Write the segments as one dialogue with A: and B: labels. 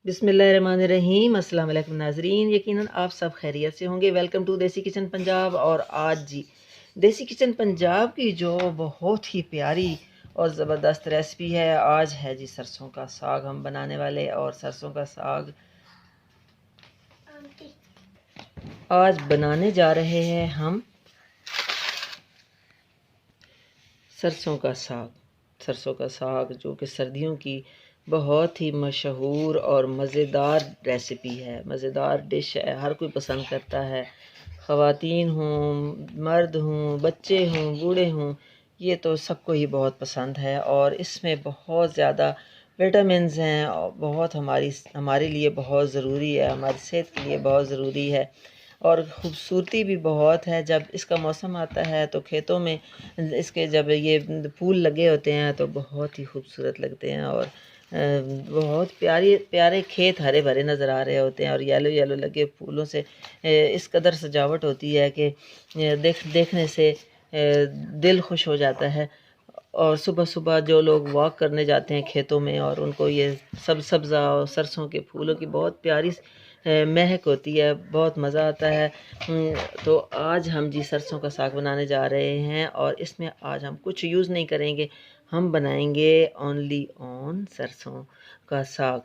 A: बिस्मिल्लाहिर्रहमानिर्रहीम। अस्सलाम वालेकुम नाज़रीन, यकीनन आप सब खैरियत से होंगे। वेलकम टू देसी किचन पंजाब। और आज जी देसी किचन पंजाब की जो बहुत ही प्यारी और ज़बरदस्त रेसिपी है, आज है जी सरसों का साग हम बनाने वाले। और सरसों का साग आज बनाने जा रहे हैं हम। सरसों का साग जो कि सर्दियों की बहुत ही मशहूर और मज़ेदार रेसिपी है, मज़ेदार डिश है, हर कोई पसंद करता है। ख़वातीन हों, मर्द हों, बच्चे हों, बूढ़े हों, ये तो सबको ही बहुत पसंद है। और इसमें बहुत ज़्यादा विटामिन्स हैं और बहुत हमारे लिए बहुत ज़रूरी है, हमारी सेहत के लिए बहुत ज़रूरी है। और ख़ूबसूरती भी बहुत है। जब इसका मौसम आता है तो खेतों में इसके जब ये फूल लगे होते हैं तो बहुत ही खूबसूरत लगते हैं। और बहुत प्यारे खेत हरे भरे नज़र आ रहे होते हैं और येलो येलो लगे फूलों से इस कदर सजावट होती है कि देखने से दिल खुश हो जाता है। और सुबह सुबह जो लोग वॉक करने जाते हैं खेतों में और उनको ये सब्ज़ा और सरसों के फूलों की बहुत प्यारी महक होती है, बहुत मज़ा आता है। तो आज हम जी सरसों का साग बनाने जा रहे हैं और इसमें आज हम कुछ यूज़ नहीं करेंगे, हम बनाएंगे ओनली ऑन सरसों का साग।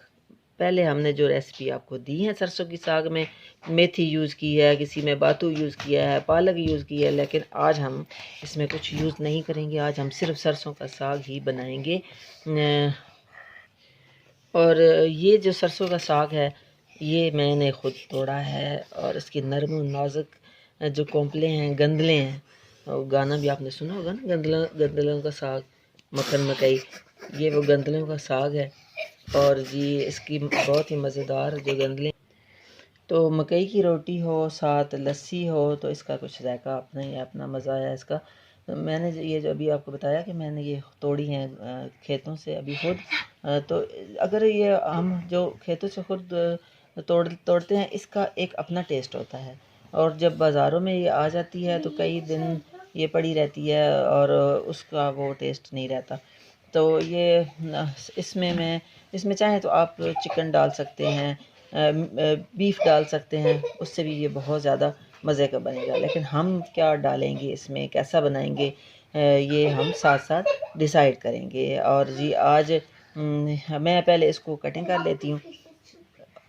A: पहले हमने जो रेसिपी आपको दी है सरसों की साग में मेथी यूज़ की है, किसी में बातू यूज़ किया है, पालक यूज़ की है, लेकिन आज हम इसमें कुछ यूज़ नहीं करेंगे। आज हम सिर्फ सरसों का साग ही बनाएंगे। और ये जो सरसों का साग है ये मैंने ख़ुद तोड़ा है और इसकी नरम नाजुक जो कोंपले हैं, गंदले हैं, और गाना भी आपने सुना होगा ना, गंदलों का साग मक्खन मकई, ये वो गंदलों का साग है। और जी इसकी बहुत ही मज़ेदार जो गंदले, तो मकई की रोटी हो साथ लस्सी हो तो इसका कुछ जायका अपना ही अपना मज़ा है इसका। तो मैंने ये जो अभी आपको बताया कि मैंने ये तोड़ी हैं खेतों से अभी खुद। तो अगर ये हम जो खेतों से खुद तोड़ते हैं इसका एक अपना टेस्ट होता है। और जब बाज़ारों में ये आ जाती है तो कई दिन ये पड़ी रहती है और उसका वो टेस्ट नहीं रहता। तो ये इसमें चाहे तो आप चिकन डाल सकते हैं, बीफ डाल सकते हैं, उससे भी ये बहुत ज़्यादा मज़े का बनेगा। लेकिन हम क्या डालेंगे इसमें, कैसा बनाएंगे, ये हम साथ साथ डिसाइड करेंगे। और जी आज मैं पहले इसको कटिंग कर लेती हूँ,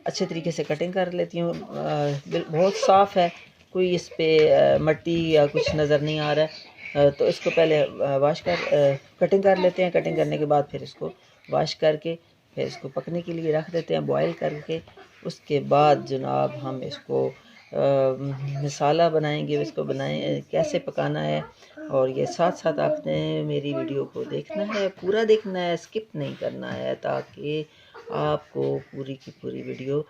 A: अच्छे तरीके से कटिंग कर लेती हूँ। बहुत साफ़ है, कोई इस पर मट्टी या कुछ नज़र नहीं आ रहा है। तो इसको पहले कटिंग कर लेते हैं। कटिंग करने के बाद फिर इसको वॉश करके फिर इसको पकने के लिए रख देते हैं, बॉयल करके। उसके बाद जनाब हम इसको मसाला बनाएंगे, इसको कैसे पकाना है। और ये साथ साथ आपने मेरी वीडियो को देखना है, पूरा देखना है, स्किप नहीं करना है, ताकि आपको पूरी की पूरी वीडियो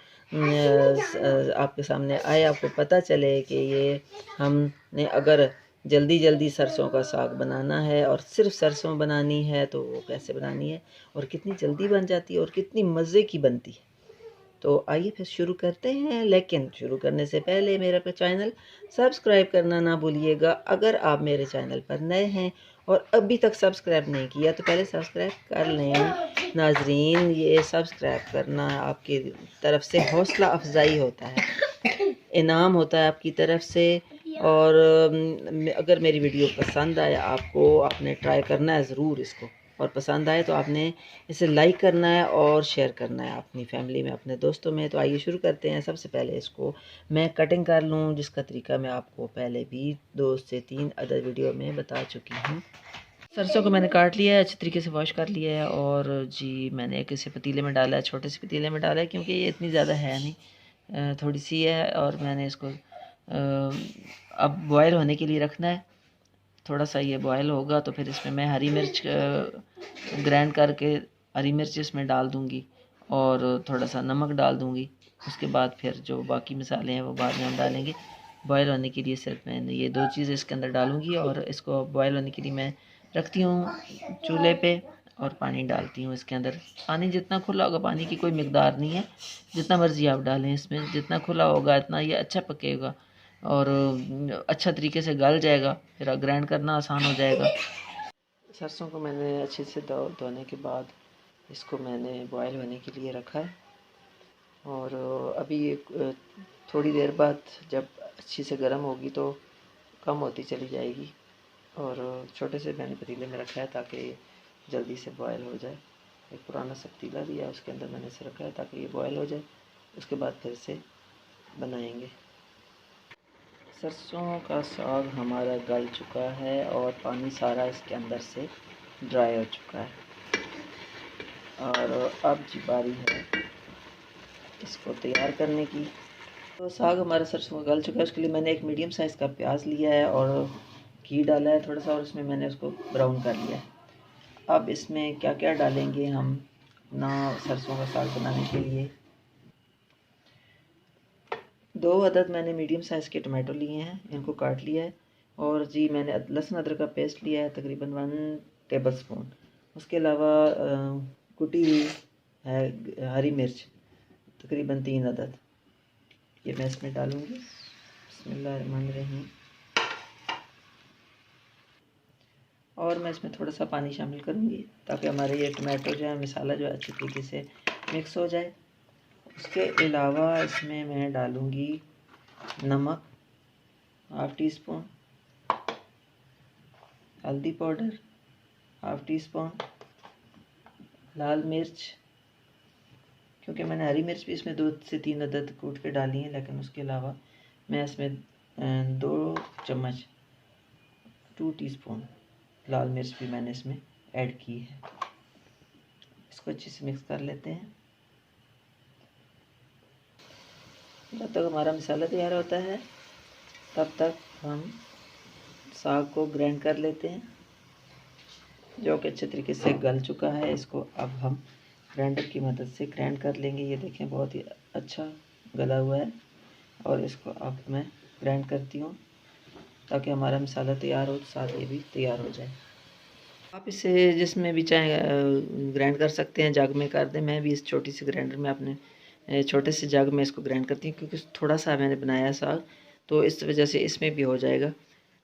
A: आपके सामने आए, आपको पता चले कि ये हमने अगर जल्दी जल्दी सरसों का साग बनाना है और सिर्फ सरसों बनानी है तो वो कैसे बनानी है और कितनी जल्दी बन जाती है और कितनी मज़े की बनती है। तो आइए फिर शुरू करते हैं। लेकिन शुरू करने से पहले मेरा चैनल सब्सक्राइब करना ना भूलिएगा। अगर आप मेरे चैनल पर नए हैं और अभी तक सब्सक्राइब नहीं किया तो पहले सब्सक्राइब कर लें नाजरीन। ये सब्सक्राइब करना आपकी तरफ से हौसला अफजाई होता है, इनाम होता है आपकी तरफ से। और अगर मेरी वीडियो पसंद आए आपको, आपने ट्राई करना है ज़रूर इसको, और पसंद आए तो आपने इसे लाइक करना है और शेयर करना है अपनी फैमिली में, अपने दोस्तों में। तो आइए शुरू करते हैं। सबसे पहले इसको मैं कटिंग कर लूँ, जिसका तरीका मैं आपको पहले भी 2 से 3 अदर वीडियो में बता चुकी हूँ। सरसों को मैंने काट लिया है, अच्छी तरीके से वॉश कर लिया है। और जी मैंने एक इसे पतीले में डाला है, छोटे से पतीले में डाला है क्योंकि ये इतनी ज़्यादा है नहीं, थोड़ी सी है। और मैंने इसको अब बॉयल होने के लिए रखना है। थोड़ा सा ये बॉयल होगा तो फिर इसमें मैं हरी मिर्च ग्राइंड करके हरी मिर्च इसमें डाल दूँगी और थोड़ा सा नमक डाल दूँगी। उसके बाद फिर जो बाकी मसाले हैं वो बाद में हम डालेंगे। बॉयल होने के लिए सिर्फ मैंने ये 2 चीज़ें इसके अंदर डालूँगी और इसको बॉयल होने के लिए मैं रखती हूँ चूल्हे पे और पानी डालती हूँ इसके अंदर। पानी जितना खुला होगा, पानी की कोई मिकदार नहीं है, जितना मर्ज़ी आप डालें इसमें, जितना खुला होगा इतना ये अच्छा पकेगा और अच्छा तरीके से गल जाएगा, फिर ग्राइंड करना आसान हो जाएगा। सरसों को मैंने अच्छे से धोने के बाद इसको मैंने बॉयल होने के लिए रखा है। और अभी थोड़ी देर बाद जब अच्छी से गर्म होगी तो कम होती चली जाएगी। और छोटे से मैंने पतीले में रखा है ताकि जल्दी से बॉयल हो जाए। एक पुराना सा पतीला दिया है, उसके अंदर मैंने इसे रखा है ताकि ये बॉयल हो जाए। उसके बाद फिर से बनाएंगे। सरसों का साग हमारा गल चुका है और पानी सारा इसके अंदर से ड्राई हो चुका है। और अब जी बारी है इसको तैयार करने की। तो साग हमारा सरसों का गल चुका है। उसके लिए मैंने एक मीडियम साइज़ का प्याज लिया है और घी डाला है थोड़ा सा, और इसमें मैंने उसको ब्राउन कर लिया है। अब इसमें क्या क्या डालेंगे हम अपना सरसों का साग बनाने के लिए। 2 अदद मैंने मीडियम साइज़ के टमाटो लिए हैं, इनको काट लिया है। और जी मैंने लहसुन अदरक का पेस्ट लिया है तकरीबन 1 टेबल स्पून। उसके अलावा कुटी हुई है हरी मिर्च तकरीबन 3 अदद, ये मैं इसमें डालूँगी। बिस्मिल्लाहिर्रहमानिर्रहीम। और मैं इसमें थोड़ा सा पानी शामिल करूँगी ताकि हमारे ये टमाटो जो है मसाला जो है अच्छी तरीके से मिक्स हो जाए। उसके अलावा इसमें मैं डालूँगी नमक 1/2 टी स्पून, हल्दी पाउडर 1/2 टी स्पून, लाल मिर्च, क्योंकि मैंने हरी मिर्च भी इसमें 2 से 3 अदद कूट के डाली हैं, लेकिन उसके अलावा मैं इसमें 2 चम्मच 2 टीस्पून लाल मिर्च भी मैंने इसमें ऐड की है। इसको अच्छे से मिक्स कर लेते हैं। जब तक हमारा मसाला तैयार होता है तब तक हम साग को ग्राइंड कर लेते हैं, जो कि अच्छे तरीके से गल चुका है। इसको अब हम ग्राइंडर की मदद से ग्राइंड कर लेंगे। ये देखें बहुत ही अच्छा गला हुआ है। और इसको अब मैं ग्राइंड करती हूँ ताकि हमारा मसाला तैयार हो, साथ ये भी तैयार हो जाए। आप इसे जिसमें भी चाहें ग्राइंड कर सकते हैं, जग में कर दें। मैं भी इस छोटी सी ग्राइंडर में अपने छोटे से जग में इसको ग्राइंड करती हूँ, क्योंकि थोड़ा सा मैंने बनाया साग, तो इस वजह से इसमें भी हो जाएगा।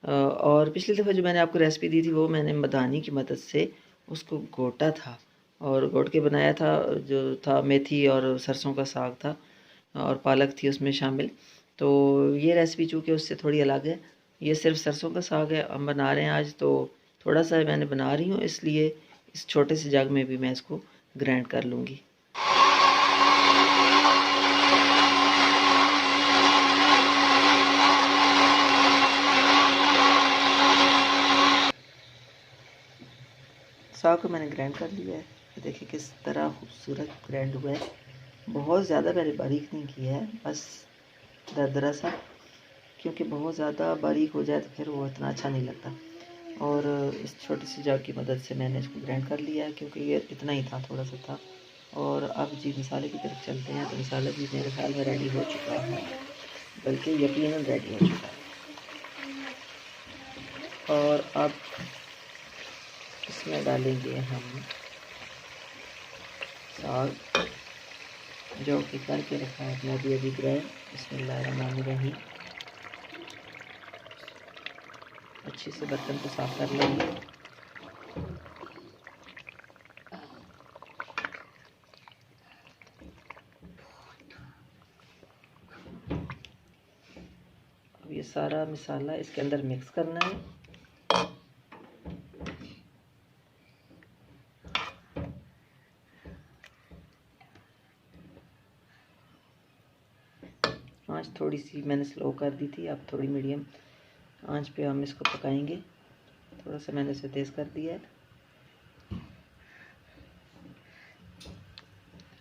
A: और पिछली दफ़ा जो मैंने आपको रेसिपी दी थी वो मैंने मदानी की मदद से उसको घोटा था और घोट के बनाया था। जो था मेथी और सरसों का साग था और पालक थी उसमें शामिल। तो ये रेसिपी चूँकि उससे थोड़ी अलग है। ये सिर्फ सरसों का साग है हम बना रहे हैं आज, तो थोड़ा सा मैंने बना रही हूँ, इसलिए इस छोटे से जग में भी मैं इसको ग्राइंड कर लूँगी। साग को मैंने ग्राइंड कर लिया है। ये देखिए किस तरह खूबसूरत ग्राइंड हुआ है। बहुत ज़्यादा मैंने बारीक नहीं किया है, बस दरदरा सा, क्योंकि बहुत ज़्यादा बारीक हो जाए तो फिर वो इतना अच्छा नहीं लगता। और इस छोटी सी जग की मदद से मैंने इसको ग्राइंड कर लिया है, क्योंकि ये इतना ही था, थोड़ा सा था। और अब जी मसाले की तरफ चलते हैं। तो मसाला भी मेरे ख्याल में रेडी हो चुका है, बल्कि यकीनन रेडी हो चुका है। और अब इसमें डालेंगे हम साग जो कि करके रखा है अपना अभी ग्राइंड। बिस्मिल्लाहिर्रहमानिर्रहीम। अच्छे से बर्तन को साफ कर लेंगे। अब ये सारा मसाला इसके अंदर मिक्स करना है। आँच थोड़ी सी मैंने स्लो कर दी थी, अब थोड़ी मीडियम आँच पे हम इसको पकाएंगे। थोड़ा सा मैंने इसे तेज़ कर दिया है।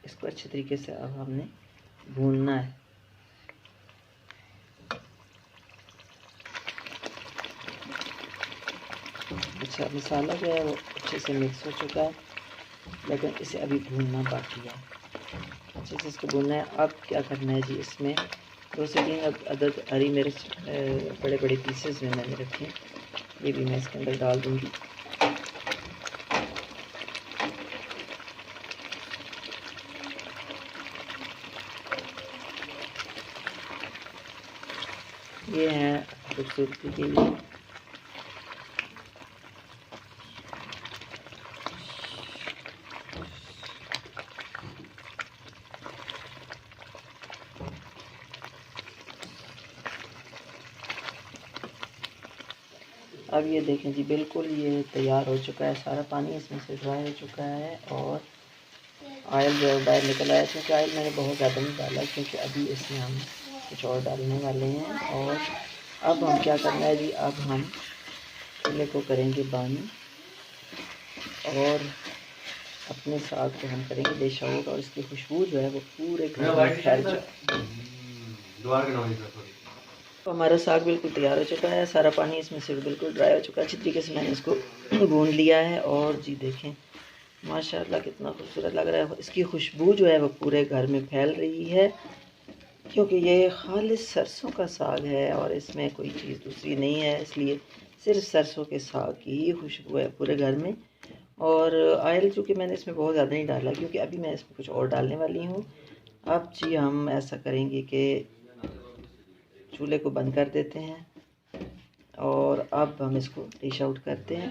A: इसको अच्छे तरीके से अब हमने भूनना है। अच्छा, मसाला जो है वो अच्छे से मिक्स हो चुका है, लेकिन इसे अभी भूनना बाकी है। अच्छे से इसको भूनना है। अब क्या करना है जी, इसमें 2 से 3 अदद हरी मिर्च बड़े बड़े पीसेस में मैंने रखे हैं, ये भी मैं इसके अंदर डाल दूँगी। ये हैं खूबसूरती के लिए। अब ये देखें जी, बिल्कुल ये तैयार हो चुका है, सारा पानी इसमें से ड्राई हो चुका है और ऑयल जो है बाहर निकल आया। क्योंकि ऑयल मैंने बहुत ज़्यादा नहीं डाला, क्योंकि अभी इसमें हम कुछ और डालने वाले हैं। और अब हम क्या करना है जी, अब हम चूल्हे को करेंगे बंद और अपने साग को हम करेंगे डिश आउट, और इसकी खुशबू जो है वो पूरे घर में फैल जाए। तो हमारा साग बिल्कुल तैयार हो चुका है, सारा पानी इसमें से बिल्कुल ड्राई हो चुका है। अच्छी तरीके से मैंने इसको भून लिया है और जी देखें माशाल्लाह कितना खूबसूरत लग रहा है। इसकी खुशबू जो है वो पूरे घर में फैल रही है, क्योंकि ये खालिस सरसों का साग है और इसमें कोई चीज़ दूसरी नहीं है, इसलिए सिर्फ सरसों के साग की ही खुशबू है पूरे घर में। और ऑयल चूँकि मैंने इसमें बहुत ज़्यादा नहीं डाला, क्योंकि अभी मैं इसमें कुछ और डालने वाली हूँ। अब जी हम ऐसा करेंगे कि चूल्हे को बंद कर देते हैं और अब हम इसको डिश आउट करते हैं।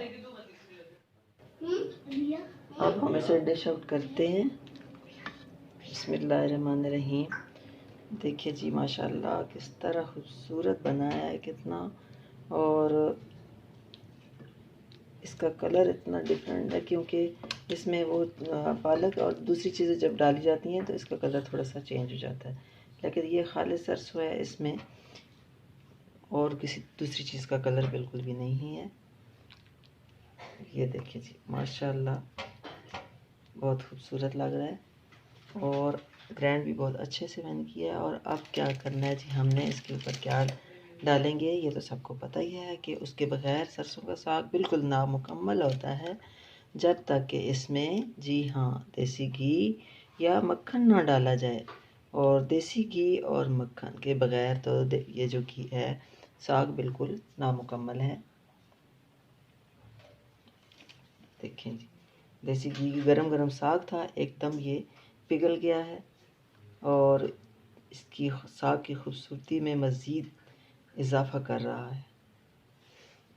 A: अब हम इसे डिश आउट करते हैं। बिस्मिल्लाहिर्रहमानिर्रहीम। देखिए जी माशाल्लाह किस तरह खूबसूरत बनाया है, कितना, और इसका कलर इतना डिफरेंट है, क्योंकि इसमें वो पालक और दूसरी चीज़ें जब डाली जाती हैं तो इसका कलर थोड़ा सा चेंज हो जाता है। लेकिन ये खालिस सरसों है, इसमें और किसी दूसरी चीज़ का कलर बिल्कुल भी नहीं है। ये देखिए जी माशाल्लाह बहुत खूबसूरत लग रहा है और ग्रैंड भी बहुत अच्छे से मैंने किया है। और अब क्या करना है जी, हमने इसके ऊपर क्या डालेंगे ये तो सबको पता ही है कि उसके बगैर सरसों का साग बिल्कुल नामुकम्मल होता है, जब तक कि इसमें जी हाँ देसी घी या मक्खन ना डाला जाए। और देसी घी और मक्खन के बगैर तो ये जो घी है साग बिल्कुल नामुकम्मल है। देखें जी देसी घी गरम गरम साग था, एकदम ये पिघल गया है और इसकी साग की खूबसूरती में मज़ीद इजाफ़ा कर रहा है।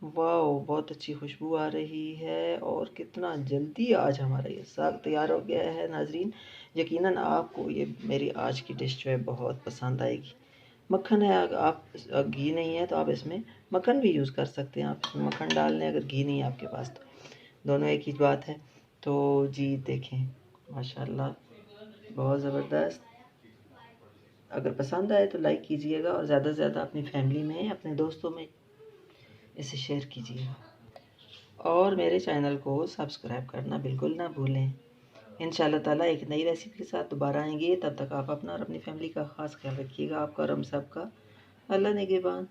A: वाह बहुत अच्छी खुशबू आ रही है और कितना जल्दी आज हमारा ये साग तैयार हो गया है। नाजरीन यकीनन आपको ये मेरी आज की डिश जो है बहुत पसंद आएगी। मक्खन है, अगर आप घी नहीं है तो आप इसमें मक्खन भी यूज़ कर सकते हैं, आप इसमें मक्खन डाल लें अगर घी नहीं है आपके पास तो, दोनों एक ही बात है। तो जी देखें माशाल्लाह बहुत ज़बरदस्त। अगर पसंद आए तो लाइक कीजिएगा और ज़्यादा से ज़्यादा अपनी फैमिली में अपने दोस्तों में इसे शेयर कीजिएगा और मेरे चैनल को सब्सक्राइब करना बिल्कुल ना भूलें। इंशाल्लाह ताला एक नई रेसिपी के साथ दोबारा आएंगे। तब तक आप अपना और अपनी फैमिली का ख़ास ख्याल रखिएगा। आपका और हम सब का अल्लाह निगहबान।